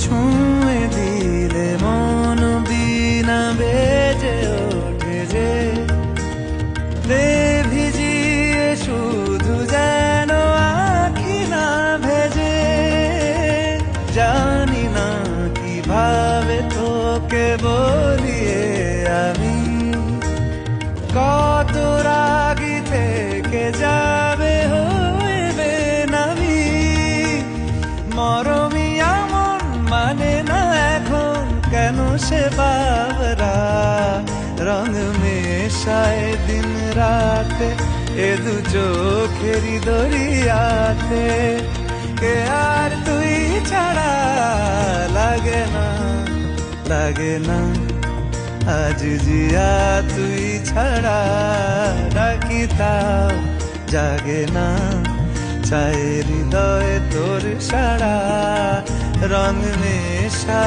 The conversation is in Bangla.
ছুঁয়ে দিলে মন বিনা বেজে ওঠে যে দে ভিজিয়ে শুধু যেন আখি না ভেজে। জানি না কিভাবে তোকে বলিয়ে আমি কত রাগি থেকে যাবে হইবে নামি। মরমি এমন মানে না এখন কেন সে বাবরা রং মেশায় দিন রাতে এ দু চোখেরি দরিয়াতে। কে আর তুই ছাড়া লাগে না লাগে না আজ জিয়া তুই ছাড়া ডাকি তাও জাগে না। চায় হৃদয় তোর সারা রং মেশায়